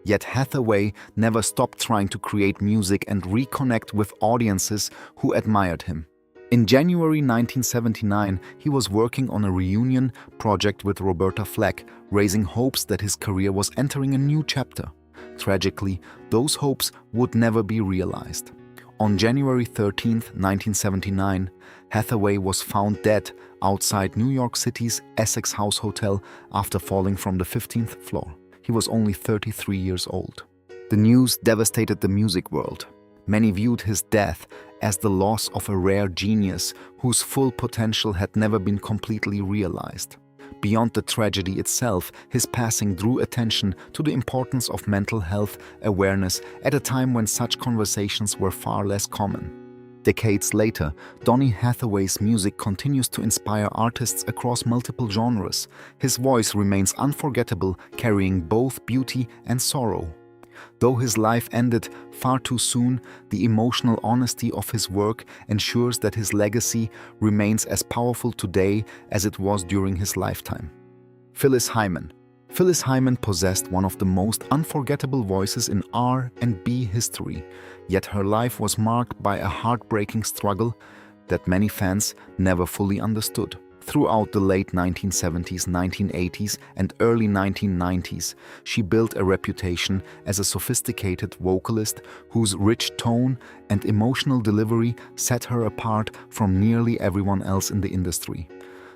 Yet Hathaway never stopped trying to create music and reconnect with audiences who admired him. In January 1979, he was working on a reunion project with Roberta Flack, raising hopes that his career was entering a new chapter. Tragically, those hopes would never be realized. On January 13, 1979, Hathaway was found dead outside New York City's Essex House Hotel after falling from the 15th floor. He was only 33 years old. The news devastated the music world. Many viewed his death as the loss of a rare genius whose full potential had never been completely realized. Beyond the tragedy itself, his passing drew attention to the importance of mental health awareness at a time when such conversations were far less common. Decades later, Donny Hathaway's music continues to inspire artists across multiple genres. His voice remains unforgettable, carrying both beauty and sorrow. Though his life ended far too soon, the emotional honesty of his work ensures that his legacy remains as powerful today as it was during his lifetime. Phyllis Hyman. Phyllis Hyman possessed one of the most unforgettable voices in R&B history, yet her life was marked by a heartbreaking struggle that many fans never fully understood. Throughout the late 1970s, 1980s, and early 1990s, she built a reputation as a sophisticated vocalist whose rich tone and emotional delivery set her apart from nearly everyone else in the industry.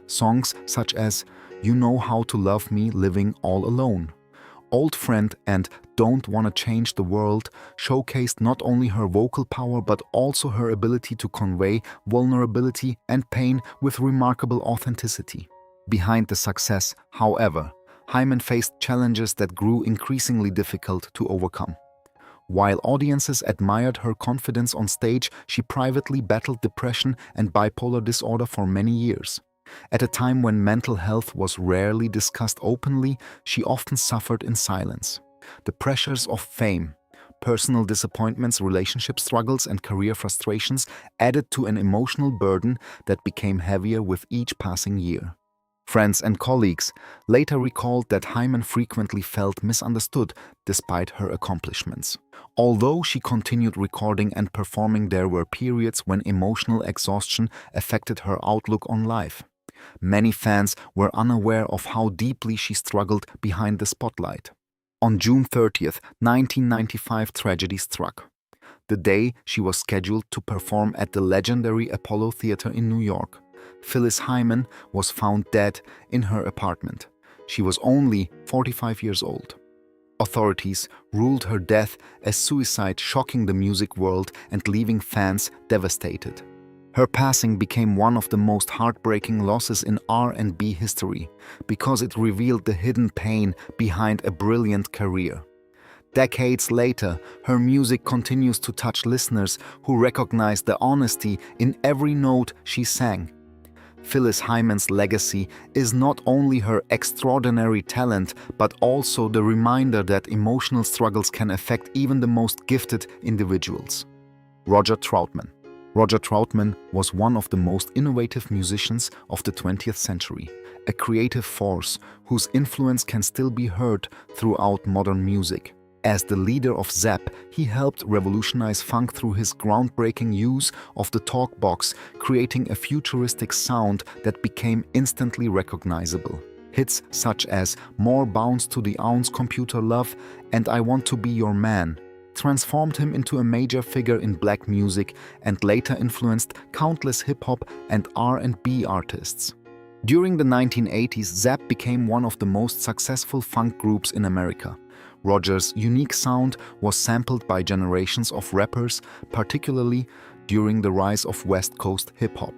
Songs such as You Know How to Love Me Living All Alone Old Friend and Don't Wanna Change the World showcased not only her vocal power but also her ability to convey vulnerability and pain with remarkable authenticity. Behind the success, however, Hyman faced challenges that grew increasingly difficult to overcome. While audiences admired her confidence on stage, she privately battled depression and bipolar disorder for many years. At a time when mental health was rarely discussed openly, she often suffered in silence. The pressures of fame, personal disappointments, relationship struggles, and career frustrations added to an emotional burden that became heavier with each passing year. Friends and colleagues later recalled that Hyman frequently felt misunderstood despite her accomplishments. Although she continued recording and performing, there were periods when emotional exhaustion affected her outlook on life. Many fans were unaware of how deeply she struggled behind the spotlight. On June 30th, 1995, tragedy struck. The day she was scheduled to perform at the legendary Apollo Theater in New York, Phyllis Hyman was found dead in her apartment. She was only 45 years old. Authorities ruled her death as suicide, shocking the music world and leaving fans devastated. Her passing became one of the most heartbreaking losses in R&B history because it revealed the hidden pain behind a brilliant career. Decades later, her music continues to touch listeners who recognize the honesty in every note she sang. Phyllis Hyman's legacy is not only her extraordinary talent, but also the reminder that emotional struggles can affect even the most gifted individuals. Roger Troutman. Roger Troutman was one of the most innovative musicians of the 20th century, a creative force whose influence can still be heard throughout modern music. As the leader of Zapp, he helped revolutionize funk through his groundbreaking use of the talk box, creating a futuristic sound that became instantly recognizable. Hits such as More Bounce to the Ounce, Computer Love, and I Want to Be Your Man transformed him into a major figure in black music and later influenced countless hip-hop and R&B artists. During the 1980s, Zapp became one of the most successful funk groups in America. Roger's unique sound was sampled by generations of rappers, particularly during the rise of West Coast hip-hop.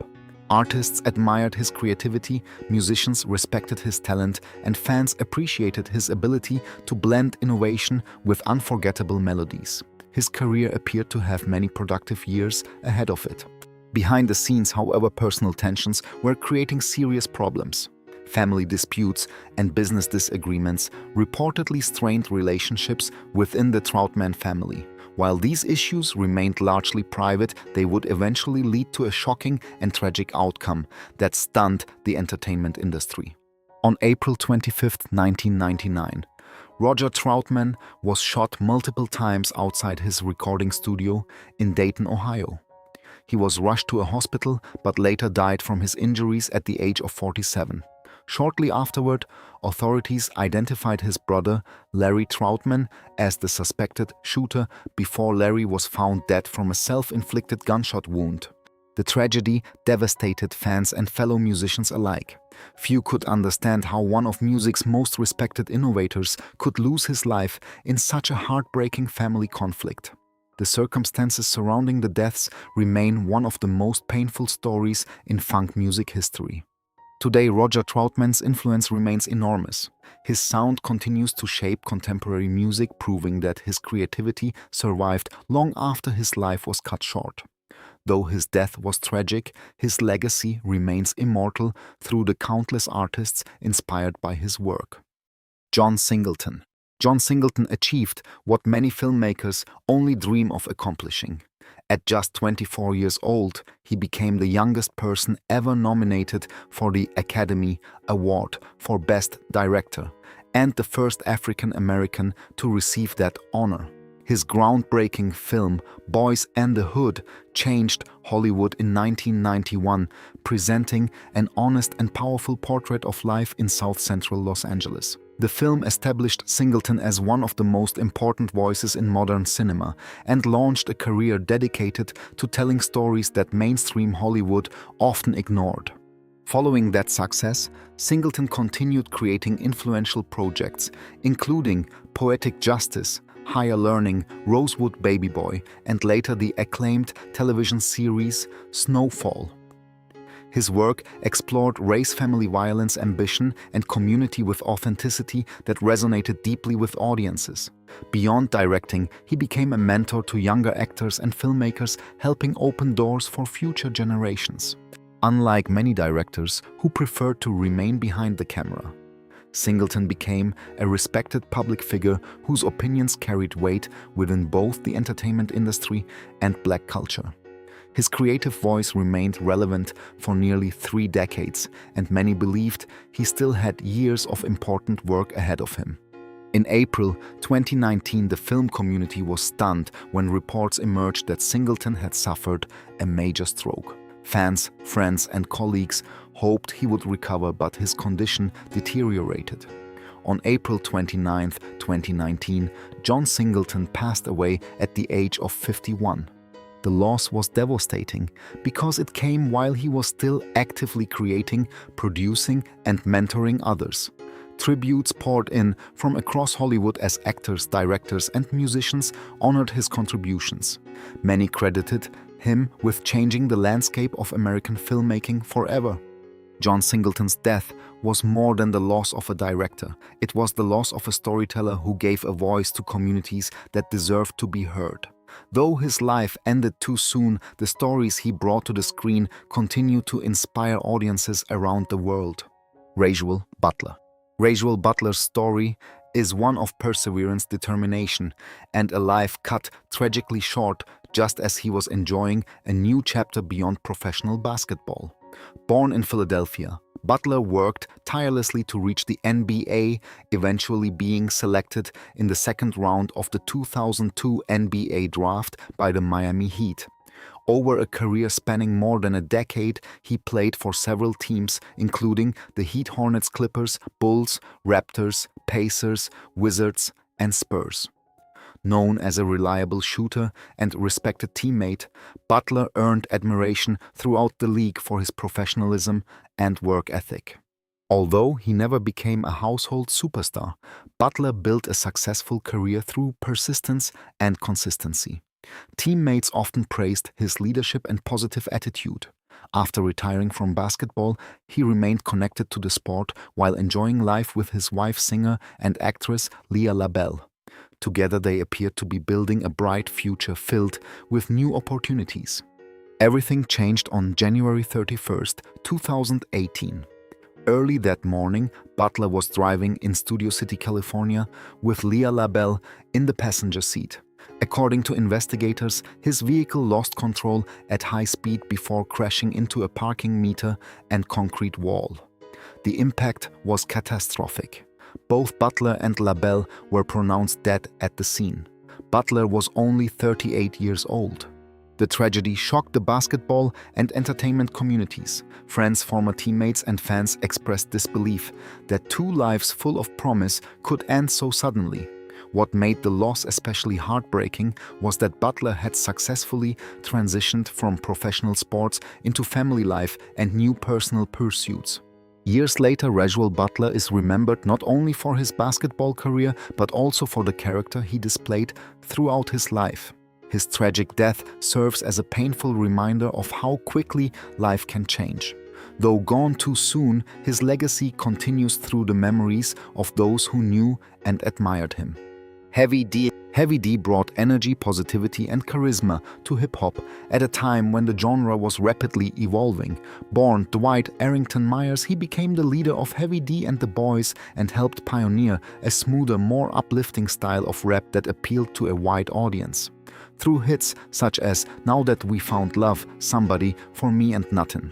Artists admired his creativity, musicians respected his talent, and fans appreciated his ability to blend innovation with unforgettable melodies. His career appeared to have many productive years ahead of it. Behind the scenes, however, personal tensions were creating serious problems. Family disputes and business disagreements reportedly strained relationships within the Troutman family. While these issues remained largely private, they would eventually lead to a shocking and tragic outcome that stunned the entertainment industry. On April 25, 1999, Roger Troutman was shot multiple times outside his recording studio in Dayton, Ohio. He was rushed to a hospital but later died from his injuries at the age of 47. Shortly afterward, authorities identified his brother, Larry Troutman, as the suspected shooter before Larry was found dead from a self-inflicted gunshot wound. The tragedy devastated fans and fellow musicians alike. Few could understand how one of music's most respected innovators could lose his life in such a heartbreaking family conflict. The circumstances surrounding the deaths remain one of the most painful stories in funk music history. Today, Roger Troutman's influence remains enormous. His sound continues to shape contemporary music, proving that his creativity survived long after his life was cut short. Though his death was tragic, his legacy remains immortal through the countless artists inspired by his work. John Singleton. John Singleton achieved what many filmmakers only dream of accomplishing. At just 24 years old, he became the youngest person ever nominated for the Academy Award for Best Director and the first African American to receive that honor. His groundbreaking film, Boys and the Hood, changed Hollywood in 1991, presenting an honest and powerful portrait of life in South Central Los Angeles. The film established Singleton as one of the most important voices in modern cinema and launched a career dedicated to telling stories that mainstream Hollywood often ignored. Following that success, Singleton continued creating influential projects, including Poetic Justice, Higher Learning, Rosewood Baby Boy, and later the acclaimed television series Snowfall. His work explored race, family violence, ambition, and community with authenticity that resonated deeply with audiences. Beyond directing, he became a mentor to younger actors and filmmakers, helping open doors for future generations. Unlike many directors who preferred to remain behind the camera, Singleton became a respected public figure whose opinions carried weight within both the entertainment industry and Black culture. His creative voice remained relevant for nearly 3 decades, and many believed he still had years of important work ahead of him. In April 2019, the film community was stunned when reports emerged that Singleton had suffered a major stroke. Fans, friends, and colleagues hoped he would recover, but his condition deteriorated. On April 29, 2019, John Singleton passed away at the age of 51. The loss was devastating because it came while he was still actively creating, producing, and mentoring others. Tributes poured in from across Hollywood as actors, directors, and musicians honored his contributions. Many credited him with changing the landscape of American filmmaking forever. John Singleton's death was more than the loss of a director. It was the loss of a storyteller who gave a voice to communities that deserved to be heard. Though his life ended too soon, the stories he brought to the screen continue to inspire audiences around the world. Rasual Butler. Rasual Butler's story is one of perseverance, determination, and a life cut tragically short just as he was enjoying a new chapter beyond professional basketball. Born in Philadelphia, Butler worked tirelessly to reach the NBA, eventually being selected in the second round of the 2002 NBA draft by the Miami Heat. Over a career spanning more than a decade, he played for several teams, including the Heat, Hornets, Clippers, Bulls, Raptors, Pacers, Wizards, and Spurs. Known as a reliable shooter and respected teammate, Butler earned admiration throughout the league for his professionalism and work ethic. Although he never became a household superstar, Butler built a successful career through persistence and consistency. Teammates often praised his leadership and positive attitude. After retiring from basketball, he remained connected to the sport while enjoying life with his wife, singer and actress Leah LaBelle. Together they appeared to be building a bright future filled with new opportunities. Everything changed on January 31, 2018. Early that morning, Butler was driving in Studio City, California, with Leah LaBelle in the passenger seat. According to investigators, his vehicle lost control at high speed before crashing into a parking meter and concrete wall. The impact was catastrophic. Both Butler and LaBelle were pronounced dead at the scene. Butler was only 38 years old. The tragedy shocked the basketball and entertainment communities. Friends, former teammates, and fans expressed disbelief that 2 lives full of promise could end so suddenly. What made the loss especially heartbreaking was that Butler had successfully transitioned from professional sports into family life and new personal pursuits. Years later, Rasual Butler is remembered not only for his basketball career, but also for the character he displayed throughout his life. His tragic death serves as a painful reminder of how quickly life can change. Though gone too soon, his legacy continues through the memories of those who knew and admired him. Heavy D brought energy, positivity, and charisma to hip-hop at a time when the genre was rapidly evolving. Born Dwight Arrington Myers, he became the leader of Heavy D and the Boys and helped pioneer a smoother, more uplifting style of rap that appealed to a wide audience. Through hits such as Now That We Found Love, Somebody, For Me and Nothing.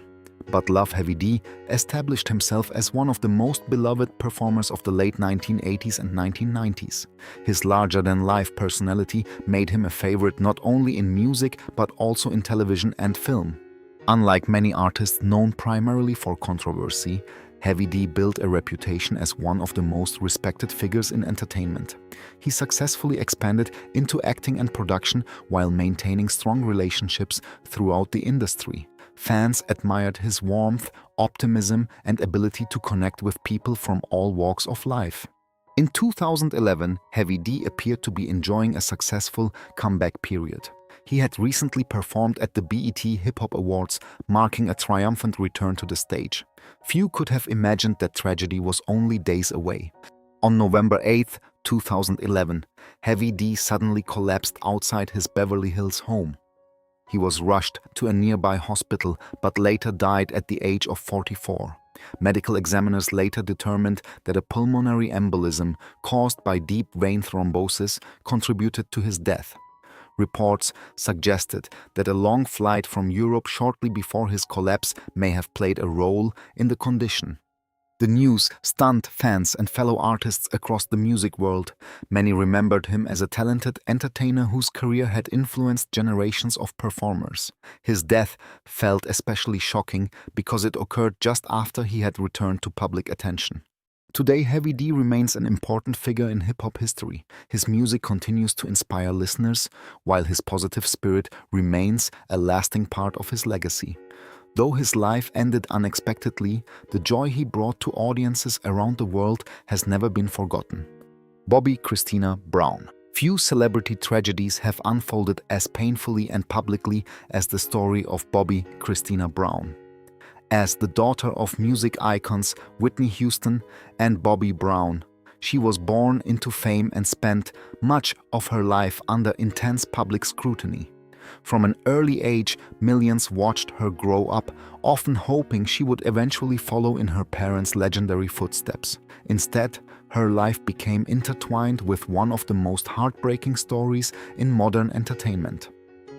But Love Heavy D established himself as one of the most beloved performers of the late 1980s and 1990s. His larger-than-life personality made him a favorite not only in music but also in television and film. Unlike many artists known primarily for controversy, Heavy D built a reputation as one of the most respected figures in entertainment. He successfully expanded into acting and production while maintaining strong relationships throughout the industry. Fans admired his warmth, optimism, and ability to connect with people from all walks of life. In 2011, Heavy D appeared to be enjoying a successful comeback period. He had recently performed at the BET Hip Hop Awards, marking a triumphant return to the stage. Few could have imagined that tragedy was only days away. On November 8, 2011, Heavy D suddenly collapsed outside his Beverly Hills home. He was rushed to a nearby hospital but later died at the age of 44. Medical examiners later determined that a pulmonary embolism caused by deep vein thrombosis contributed to his death. Reports suggested that a long flight from Europe shortly before his collapse may have played a role in the condition. The news stunned fans and fellow artists across the music world. Many remembered him as a talented entertainer whose career had influenced generations of performers. His death felt especially shocking because it occurred just after he had returned to public attention. Today, Heavy D remains an important figure in hip-hop history. His music continues to inspire listeners, while his positive spirit remains a lasting part of his legacy. Though his life ended unexpectedly, the joy he brought to audiences around the world has never been forgotten. Bobby Christina Brown. Few celebrity tragedies have unfolded as painfully and publicly as the story of Bobby Christina Brown. As the daughter of music icons Whitney Houston and Bobby Brown, she was born into fame and spent much of her life under intense public scrutiny. From an early age, millions watched her grow up, often hoping she would eventually follow in her parents' legendary footsteps. Instead, her life became intertwined with one of the most heartbreaking stories in modern entertainment.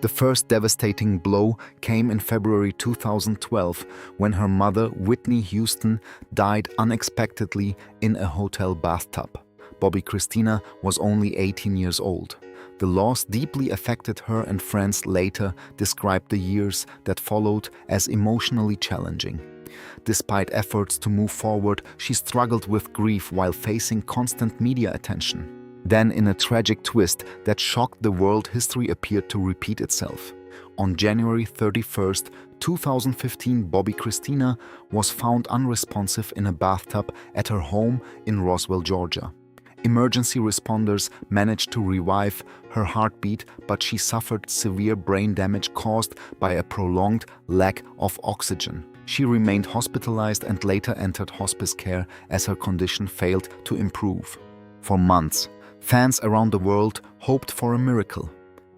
The first devastating blow came in February 2012 when her mother, Whitney Houston, died unexpectedly in a hotel bathtub. Bobby Christina was only 18 years old. The loss deeply affected her, and friends later described the years that followed as emotionally challenging. Despite efforts to move forward, she struggled with grief while facing constant media attention. Then, in a tragic twist that shocked the world, history appeared to repeat itself. On January 31, 2015, Bobby Christina was found unresponsive in a bathtub at her home in Roswell, Georgia. Emergency responders managed to revive her heartbeat, but she suffered severe brain damage caused by a prolonged lack of oxygen. She remained hospitalized and later entered hospice care as her condition failed to improve. For months, fans around the world hoped for a miracle.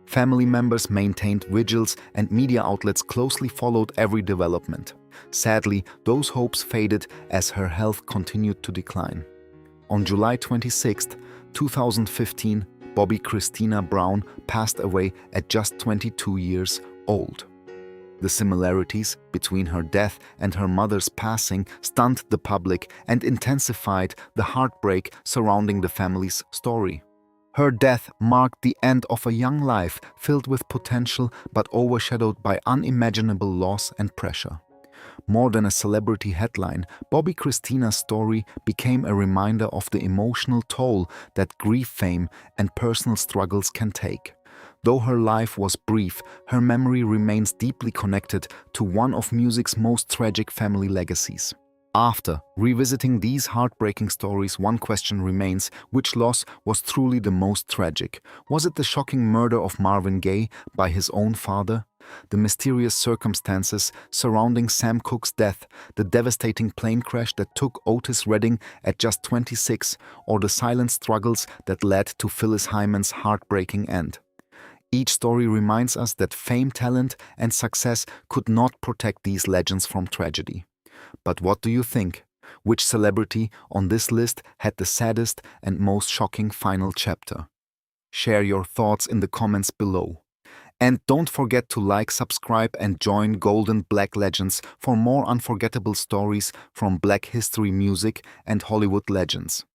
Family members maintained vigils and media outlets closely followed every development. Sadly, those hopes faded as her health continued to decline. On July 26, 2015, Bobby Christina Brown passed away at just 22 years old. The similarities between her death and her mother's passing stunned the public and intensified the heartbreak surrounding the family's story. Her death marked the end of a young life filled with potential but overshadowed by unimaginable loss and pressure. More than a celebrity headline, Bobby Christina's story became a reminder of the emotional toll that grief, fame, and personal struggles can take. Though her life was brief, her memory remains deeply connected to one of music's most tragic family legacies. After revisiting these heartbreaking stories, one question remains: which loss was truly the most tragic? Was it the shocking murder of Marvin Gaye by his own father? The mysterious circumstances surrounding Sam Cooke's death, the devastating plane crash that took Otis Redding at just 26, or the silent struggles that led to Phyllis Hyman's heartbreaking end? Each story reminds us that fame, talent, and success could not protect these legends from tragedy. But what do you think? Which celebrity on this list had the saddest and most shocking final chapter? Share your thoughts in the comments below. And don't forget to like, subscribe, and join Golden Black Legends for more unforgettable stories from Black history, music, and Hollywood legends.